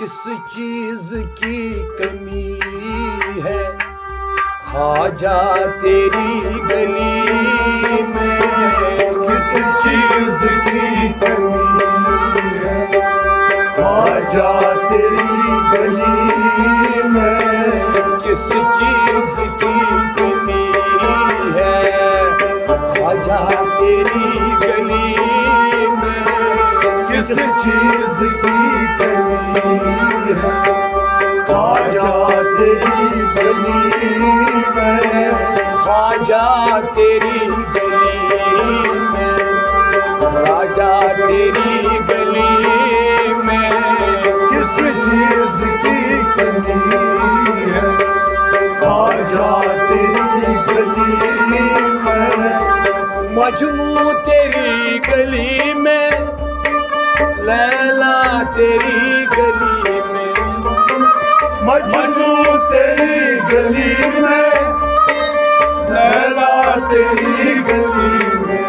किस चीज की कमी है ख्वाजा तेरी गली में। किस चीज की कमी है ख्वाजा तेरी गली में। किस चीज की कमी है ख्वाजा तेरी गली में। किस चीज की कमी है ख्वाजा तेरी गली में। ख्वाजा तेरी गली में राजा तेरी गली में। किस चीज की कमी है ख्वाजा तेरी गली में। मजनू तेरी गली में लैला तेरी गली में। मजनू तेरी गली में लैला तेरी गली में।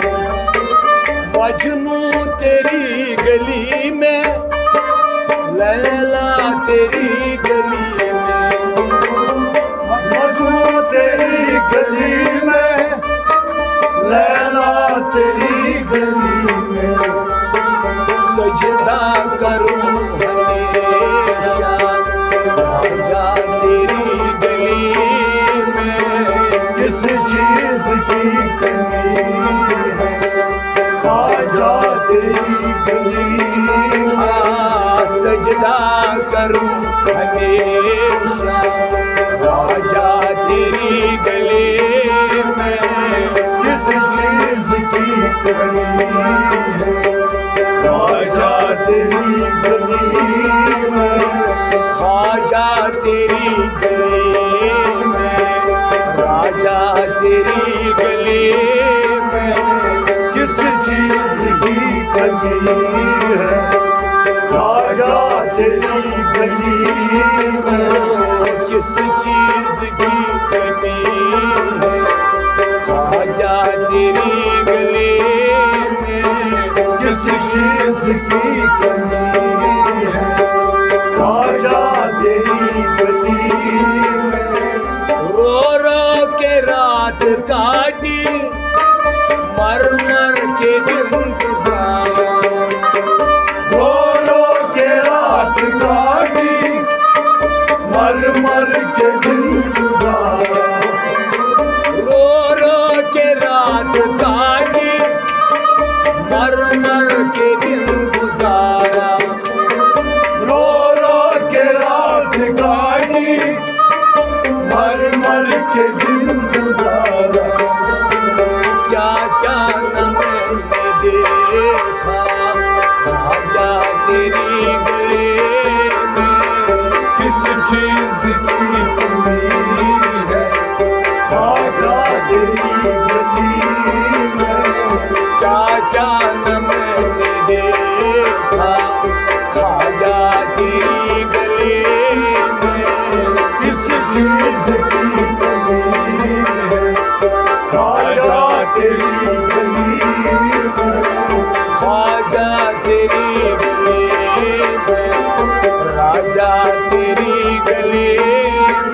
मजनू तेरी गली में लैला तेरी गली में। मजनू तेरी गली में लैला तेरी गली में। सजदा करूं हमेशा ख्वाजा तेरी गली में। किस चीज की कमी है ख्वाजा तेरी गली में। सजदा करूं हमेशा ख्वाजा तेरी गली में। किस चीज की कमी है ख्वाजा तेरी गली में। ख्वाजा तेरी गली में राजा तेरी गली में। किस चीज की कमी है ख्वाजा तेरी गली में। किस चीज की कमी है ख्वाजा तेरी गली में। किस चीज की कमी है ख्वाजा तेरी गली में। रो रो के रात काटी मर मर के दिन गुजारा। रो रो के रात काटी मर मर के दिन गुजारा। रो रो के रात काटी मर मर के दिन गुजारा। रो रो के रात काटी मर मर के दिन गुजारा। क्या क्या न मैंने देखा ख्वाजा तेरी गली में। किस चीज की कमी है ख्वाजा तेरी गली में। क्या क्या न मैंने देखा ख्वाजा तेरी गली में। किस चीज की कमी है ख्वाजा तेरी गली में। ख्वाजा तेरी गली में राजा तेरी गली में।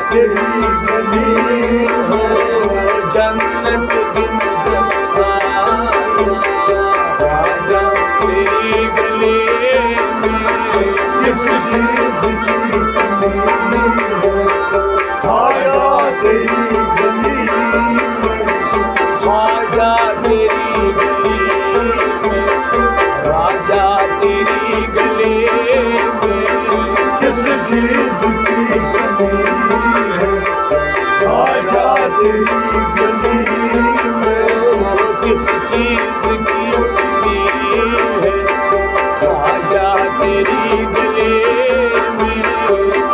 तेरी गली हो जन्नत दिन ख्वाजा तेरी गली में किस चीज की कमी है ख्वाजा तेरी गली में ख्वाजा तेरी गली में राजा तेरी गली में किस चीज की कमी है ख्वाजा तेरी गली में किस चीज की कमी है ख्वाजा तेरी गली में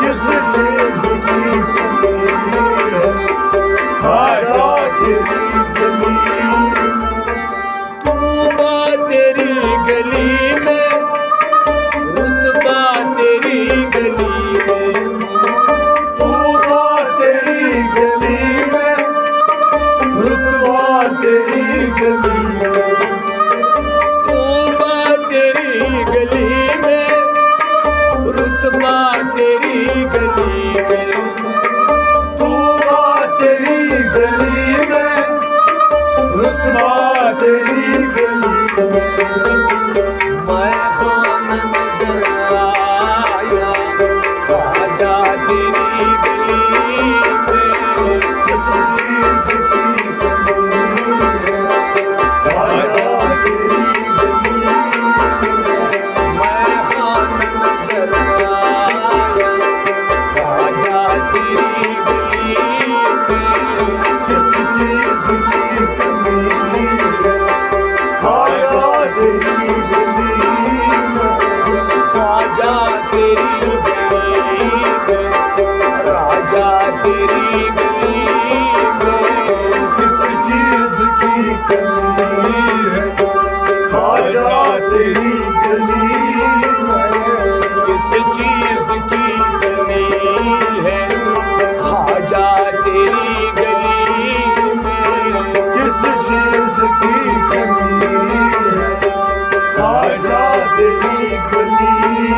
किस चीज की कमी है ख्वाजा तेरी गली तूबा तेरी गली में रुतबा तेरी गली में तूबा तेरी गली में रुतबा तेरी गली में तूबा तेरी गली में रुतबा तेरी गली में तूबा तेरी गली में रुतबा तेरी गली में मैं खान नजर आया ख्वाजा तेरी गली में किस चीज की कमी है ख्वाजा तेरी गली में मैं खान नजर आया ख्वाजा तेरी गली में किस चीज की कमी है ख्वाजा तेरी गली में ख्वाजा तेरी गली में राजा तेरी गली में किस चीज की कमी है ख्वाजा तेरी गली में किस चीज की कमी है ख्वाजा तेरी गली में किस चीज की कमी है ख्वाजा तेरी गली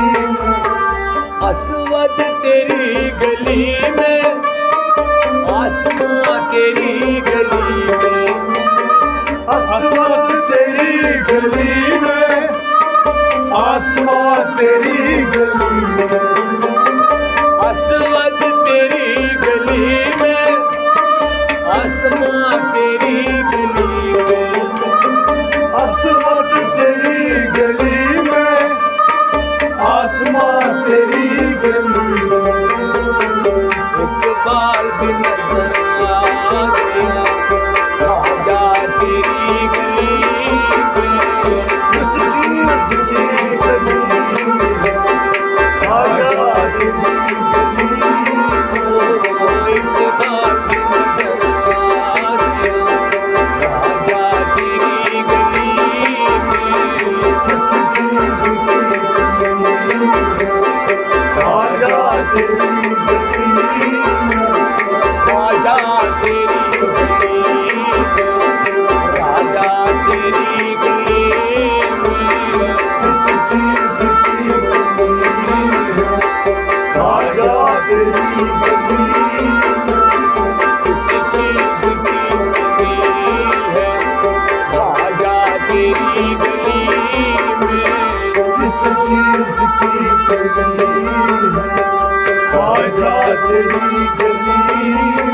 में असवद तेरी गली में आसमां तेरी गली में असवद तेरी गली में आसमां तेरी गली में असवद तेरी गली में आसमां तेरी गली में असवद तेरी गली में आसमां तेरी गली में इकबाल भी नजर आ गया ख्वाजा तेरी गली में किस चीज की कमी है ख्वाजा तेरी गली में इकबाल भी नजर आ गया ख्वाजा तेरी गली में किस चीज की कमी है ख्वाजा तेरी गली में ख्वाजा तेरी गली में राजा तेरी गली में किस चीज की कमी है ख्वाजा तेरी गली में किस चीज की कमी है ख्वाजा तेरी गली में किस चीज की कमी है ख्वाजा तेरी गली